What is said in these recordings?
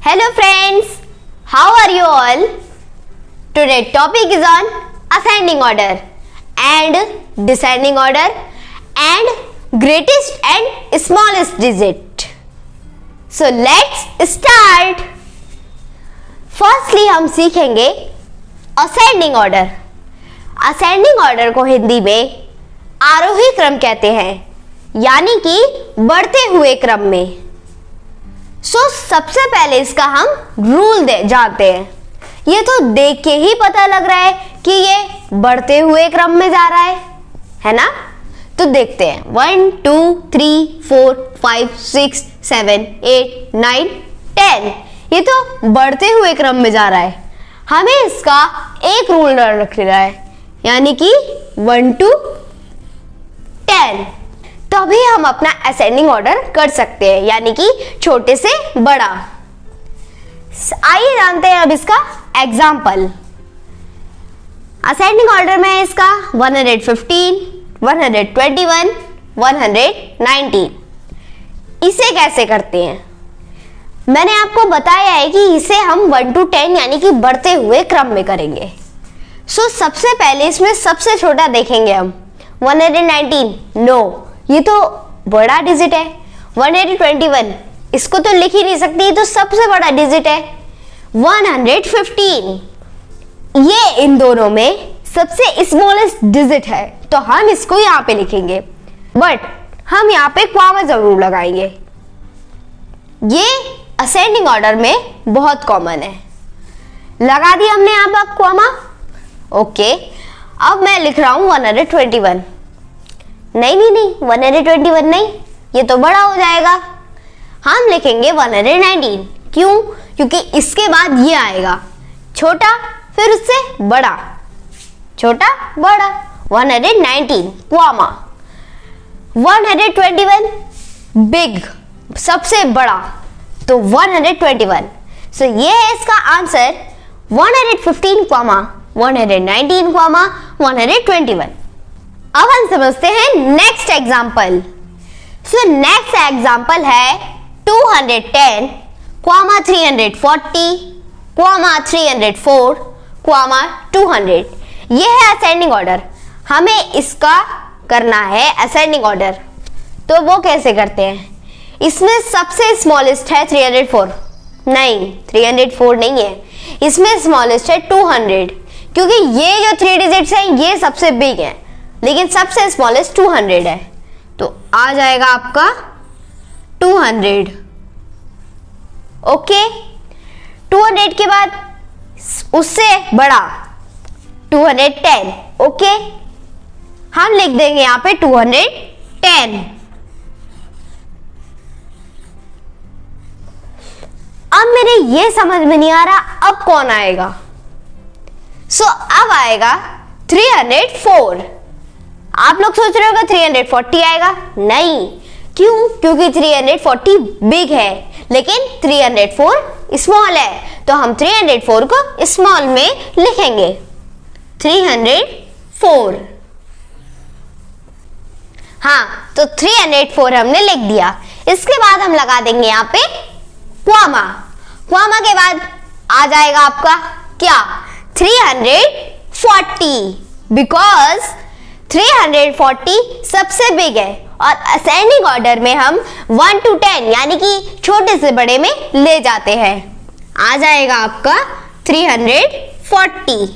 Hello friends, how are you all? Today's topic is on ascending order and descending order and greatest and smallest digit. So let's start. Firstly हम सीखेंगे ascending order. Ascending order को हिंदी में आरोही क्रम कहते हैं, यानी कि बढ़ते हुए क्रम में। सबसे पहले इसका हम रूल जानते हैं। ये तो देख के ही पता लग रहा है कि ये बढ़ते हुए क्रम में जा रहा है ना? तो देखते हैं 1 2 3 4 5 6 7 8 9 10। ये तो बढ़ते हुए क्रम में जा रहा है। हमें इसका एक रूल रखना है, यानी कि 1 to 10। तभी हम अपना असेंडिंग ऑर्डर कर सकते हैं, यानी कि छोटे से बड़ा। आइए जानते हैं अब इसका एग्जाम्पल। असेंडिंग ऑर्डर में है इसका 115, 121, 119। इसे कैसे करते हैं? मैंने आपको बताया है कि इसे हम 1 to 10 यानी कि बढ़ते हुए क्रम में करेंगे। सबसे पहले इसमें सबसे छोटा देखेंगे हम 119। नो, ये तो बड़ा डिजिट है। 121 इसको तो लिख ही नहीं सकती, ये तो सबसे बड़ा डिजिट है। 115 ये इन दोनों में सबसे स्मॉलेस्ट डिजिट है, तो हम इसको यहाँ पे लिखेंगे, बट हम यहाँ पे कॉमा जरूर लगाएंगे। ये असेंडिंग ऑर्डर में बहुत कॉमन है। लगा दिया हमने यहाँ पर कॉमा। ओके, अब मैं लिख रहा हूं 121। नहीं 121 नहीं, ये तो बड़ा हो जाएगा। हम लिखेंगे 119। क्यों? क्योंकि इसके बाद ये आएगा छोटा, फिर उससे बड़ा, छोटा बड़ा। 119 कॉमा 121 बिग, सबसे बड़ा, तो 121। ये है इसका आंसर 115 कॉमा 119 कॉमा 121। अब हम समझते हैं नेक्स्ट एग्जाम्पल। नेक्स्ट एग्जाम्पल है 210 कॉमा 340 कॉमा 304 कॉमा 200। यह है असेंडिंग ऑर्डर। हमें इसका करना है असेंडिंग ऑर्डर। तो वो कैसे करते हैं? इसमें सबसे स्मॉलेस्ट है 304। नहीं, 304 नहीं है, इसमें स्मॉलेस्ट है 200, क्योंकि ये जो 3 डिजिट्स हैं ये सबसे बिग है, लेकिन सबसे स्मॉलेस्ट 200 है। तो आ जाएगा आपका 200। ओके, 200 के बाद उससे बड़ा 210। ओके, हम लिख देंगे यहाँ पे 210। अब मेरे ये समझ में नहीं आ रहा अब कौन आएगा। अब आएगा 304। आप लोग सोच रहे होगा 340 आएगा। नहीं, क्यों? क्योंकि 340 बिग है, लेकिन 304 स्मॉल है, तो हम 304 को स्मॉल में लिखेंगे 304। हाँ, तो 304 हमने लिख दिया। इसके बाद हम लगा देंगे यहाँ पे कॉमा। कॉमा के बाद आ जाएगा आपका क्या? 340, बिकॉज 340 सबसे बिग है, और असेंडिंग ऑर्डर में हम 1 to 10 यानी कि छोटे से बड़े में ले जाते हैं। आ जाएगा आपका 340।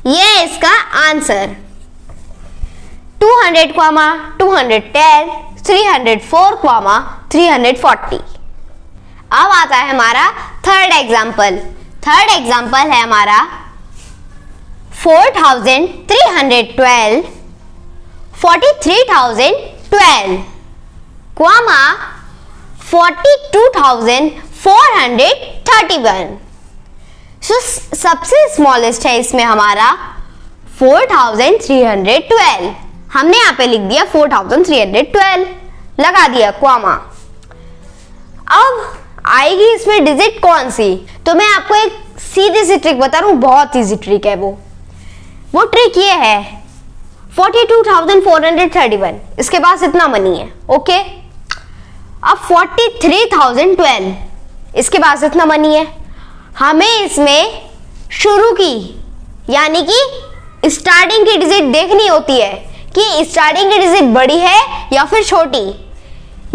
ये है इसका आंसर। 200 comma 210 304 comma 340। अब आता है हमारा थर्ड एग्जाम्पल। थर्ड एग्जाम्पल है हमारा 4312 43,012 कॉमा 42,431। सबसे स्मॉलेस्ट है इसमें हमारा 4312। हमने यहाँ पे लिख दिया 4312, लगा दिया कॉमा। अब आएगी इसमें डिजिट कौन सी? तो मैं आपको एक सीधी सी ट्रिक बता रहा हूं, बहुत इजी ट्रिक है वो ट्रिक ये है 42,431। इसके पास इतना मनी है। ओके, अब 43,012, इसके पास इतना मनी है, हमें इसमें शुरू की यानी कि स्टार्टिंग की डिजिट देखनी होती है कि स्टार्टिंग की डिजिट बड़ी है या फिर छोटी।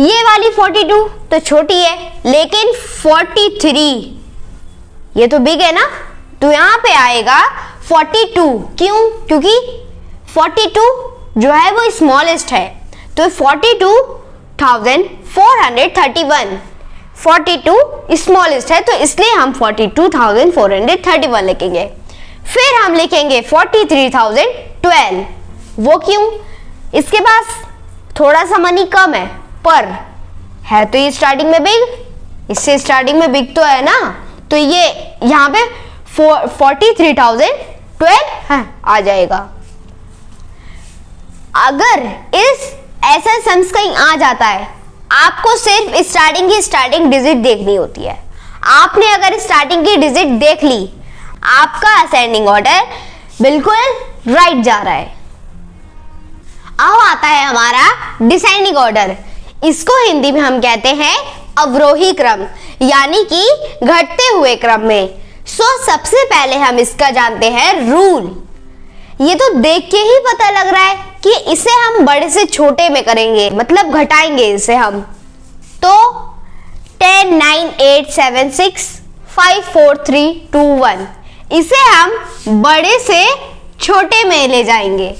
ये वाली 42 तो छोटी है, लेकिन 43 ये तो बिग है ना, तो यहां पे आएगा 42। क्यों? क्योंकि 42 जो है वो स्मॉलेस्ट है, तो 42,431 42 स्मॉलेस्ट है, तो इसलिए हम 42,431 लिखेंगे। फिर हम लिखेंगे 43,012, वो क्यों? इसके पास थोड़ा सा मनी कम है, पर है तो ये स्टार्टिंग में बिग, इससे स्टार्टिंग में बिग तो है ना, तो ये यहाँ पे 43,012 है आ जाएगा। अगर इस ऐसा सम्स कहीं आ जाता है, आपको सिर्फ स्टार्टिंग डिजिट देखनी होती है। आपने अगर स्टार्टिंग की डिजिट देख ली, आपका असेंडिंग ऑर्डर बिल्कुल राइट जा रहा है। अब आता है हमारा डिसेंडिंग ऑर्डर, इसको हिंदी में हम कहते हैं अवरोही क्रम, यानी कि घटते हुए क्रम में। सबसे पहले हम इसका जानते हैं रूल। ये तो देख के ही पता लग रहा है कि इसे हम बड़े से छोटे में करेंगे, मतलब घटाएंगे इसे हम। तो 10 9 8 7 6 5 4 3 2 1, इसे हम बड़े से छोटे में ले जाएंगे।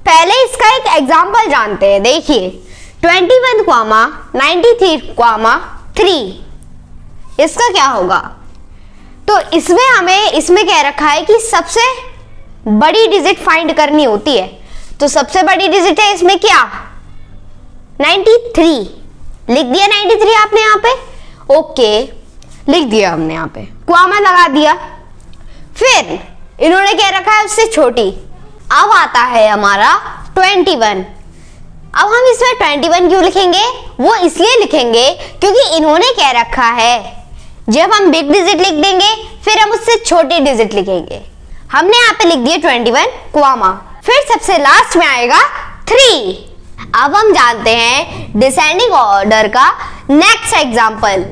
पहले इसका एक एग्जांपल जानते हैं। देखिए 21,93,3, इसका क्या होगा? तो इसमें कह रखा है कि सबसे बड़ी डिजिट फाइंड करनी होती है, तो सबसे बड़ी डिजिट है इसमें क्या? 93। लिख दिया 93 आपने यहाँ पे, ओके लिख दिया हमने यहाँ पे, क्वामा लगा दिया। फिर इन्होंने क्या रखा है उससे छोटी। अब आता है हमारा 21। अब हम इसमें 21 क्यों लिखेंगे? वो इसलिए लिखेंगे क्योंकि इन्होंने क्या रखा है, जब हम बिग डिजिट लिख देंगे फिर हम उससे छोटी डिजिट लिखेंगे। हमने यहाँ पे लिख दिया 21 क्वामा। फिर सबसे लास्ट में आएगा 3। अब हम जानते हैं डिसेंडिंग ऑर्डर का next example.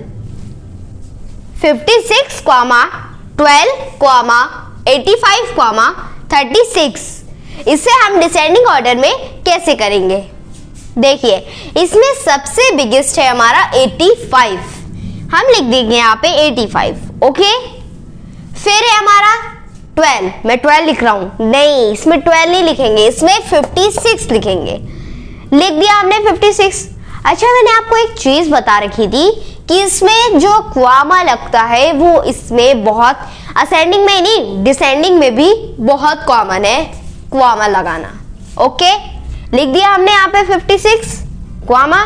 56 comma 12 comma 85 comma 36, इसे हम डिसेंडिंग ऑर्डर में कैसे करेंगे? देखिए इसमें सबसे बिगेस्ट है हमारा 85, हम लिख देंगे यहाँ पे 85, ओके। फिर है हमारा 12, मैं 12 लिख रहा हूं, नहीं इसमें 12 नहीं लिखेंगे, इसमें 56 लिखेंगे। लिख दिया हमने 56। अच्छा मैंने आपको एक चीज बता रखी थी कि इसमें जो क्वामा लगता है वो इसमें बहुत, असेंडिंग में नहीं डिसेंडिंग में भी बहुत कॉमन है क्वामा लगाना, ओके। लिख दिया हमने यहाँ पे 56 क्वामा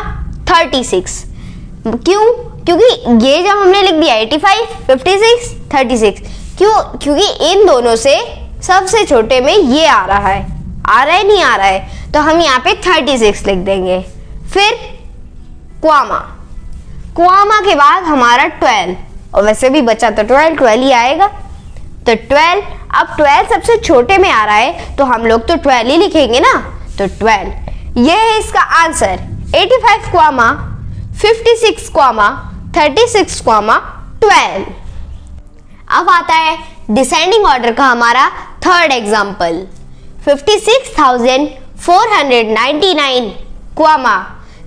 36। क्यों? क्योंकि ये जब हमने लिख दिया 85 56 36, क्यों? क्योंकि इन दोनों से सबसे छोटे में ये आ रहा है नहीं आ रहा है, तो हम यहाँ पे 36 लिख देंगे। फिर क्वामा के बाद हमारा 12, और वैसे भी बचा तो 12 ही आएगा, तो 12। अब 12 सबसे छोटे में आ रहा है तो हम लोग तो 12 ही लिखेंगे ना, तो 12 ये है इसका आंसर। 85 comma 56 comma 36 comma 12। अब आता है डिसेंडिंग ऑर्डर का हमारा थर्ड एग्जांपल। 56,499 क्वामा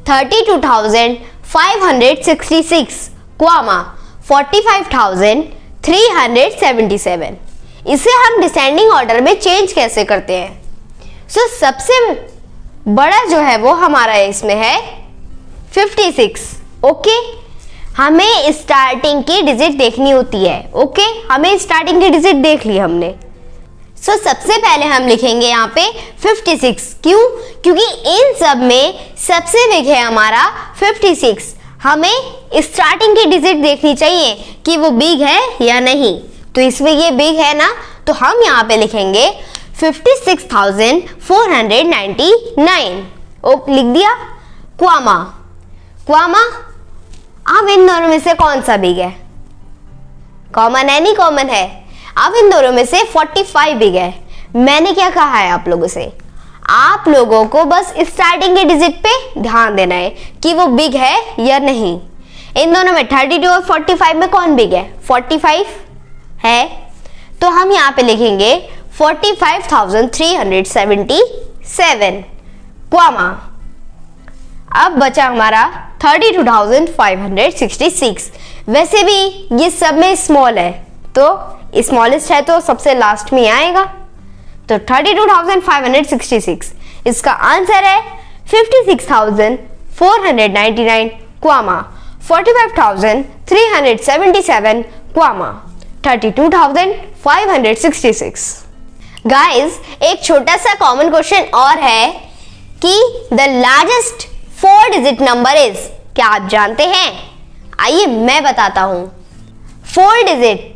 32,566 क्वामा 45,377, इसे हम डिसेंडिंग ऑर्डर में चेंज कैसे करते हैं? सबसे बड़ा जो है वो हमारा इसमें है 56, ओके। हमें स्टार्टिंग की डिजिट देखनी होती है, ओके। हमें स्टार्टिंग की डिजिट देख ली हमने। सबसे पहले हम लिखेंगे यहाँ पे 56। क्यों? क्योंकि इन सब में सबसे बिग है हमारा 56। हमें स्टार्टिंग की डिजिट देखनी चाहिए कि वो बिग है या नहीं, तो इसमें ये बिग है ना, तो हम यहाँ पे लिखेंगे 56,499, लिख दिया। क्वामा अब इन दोनों में से कौन सा बिग है? कॉमन है नहीं कॉमन है। अब इन दोनों में से 45 बिग है। मैंने क्या कहा है आप लोगों से? आप लोगों को बस स्टार्टिंग के डिजिट पे ध्यान देना है कि वो बिग है या नहीं। इन दोनों में 32 और 45 में कौन बिग है? 45 है, तो हम यहाँ पे लिखेंगे 45,377 क्वामा। अब बचा हमारा 32,566। वैसे भी ये सब में स्मॉल है, तो स्मॉलेस्ट है तो सबसे लास्ट में आएगा, तो 32,566 इसका आंसर है 56,499 क्वामा 45,377 क्वामा 32,566। गाइस, एक छोटा सा कॉमन क्वेश्चन और है कि the largest 4 digit number is, क्या आप जानते हैं? आइए मैं बताता हूं। 4 digit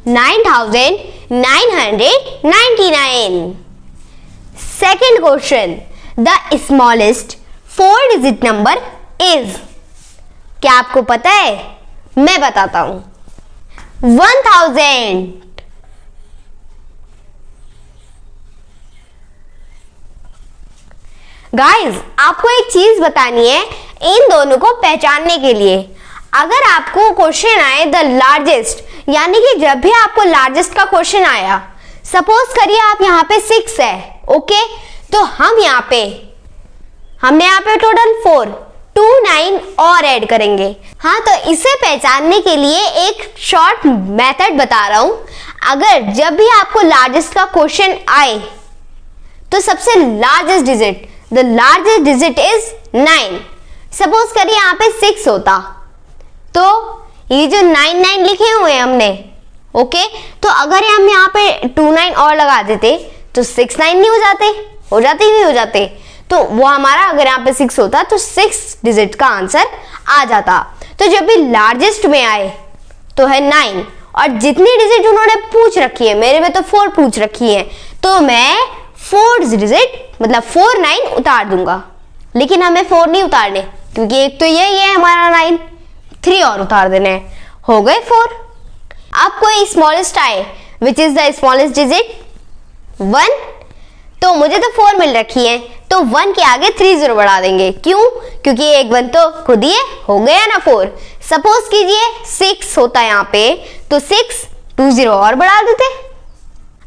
9,999। Second question, the smallest 4 digit number is, क्या आपको पता है? मैं बताता हूं। 1000। गाइस, आपको एक चीज बतानी है इन दोनों को पहचानने के लिए। अगर आपको क्वेश्चन आए द लार्जेस्ट, यानी कि जब भी आपको लार्जेस्ट का क्वेश्चन आया, सपोज करिए आप यहाँ पे 6 है, ओके, तो हमने यहाँ पे टोटल 4, 2 9 और ऐड करेंगे। हाँ, तो इसे पहचानने के लिए एक शॉर्ट मेथड बता रहा हूं। अगर जब भी आपको लार्जेस्ट का क्वेश्चन आए तो सबसे largest digit, the largest digit is 9। Suppose करिए यहाँ पे 6 होता, तो ये जो 99 लिखे हुए हैं हमने, ओके, तो अगर हम यहाँ पे 29 और लगा देते तो 69 नहीं हो जाते? हो जाते ही नहीं हो जाते? तो वो हमारा अगर यहाँ पे 6 होता तो 6 डिजिट का आंसर आ जाता। तो जब भी लार्जेस्ट में आए तो है 9, और जितनी डिजिट उन्होंने पूछ रखी है, मेरे में तो 4 पूछ रखी है, तो मैं 4 डिजिट मतलब 4 9 उतार दूंगा। लेकिन हमें 4 नहीं उतारने, क्योंकि एक तो यही है हमारा 9, 3 और उतार देने, हो गए 4। अब कोई स्मॉलेस्ट आए, which is the smallest digit? 1, तो मुझे तो 4 मिल रखी है, तो 1 के आगे 3 0 बढ़ा देंगे। क्यों? क्योंकि एक 1 तो खुद ही है, हो गया ना 4। सपोज कीजिए 6 होता है यहाँ पे, तो 6 2 0 और बढ़ा देते।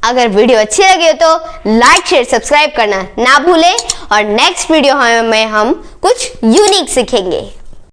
अगर वीडियो अच्छी लगी हो तो लाइक शेयर सब्सक्राइब करना ना भूलें, और नेक्स्ट वीडियो में हम कुछ यूनिक सीखेंगे।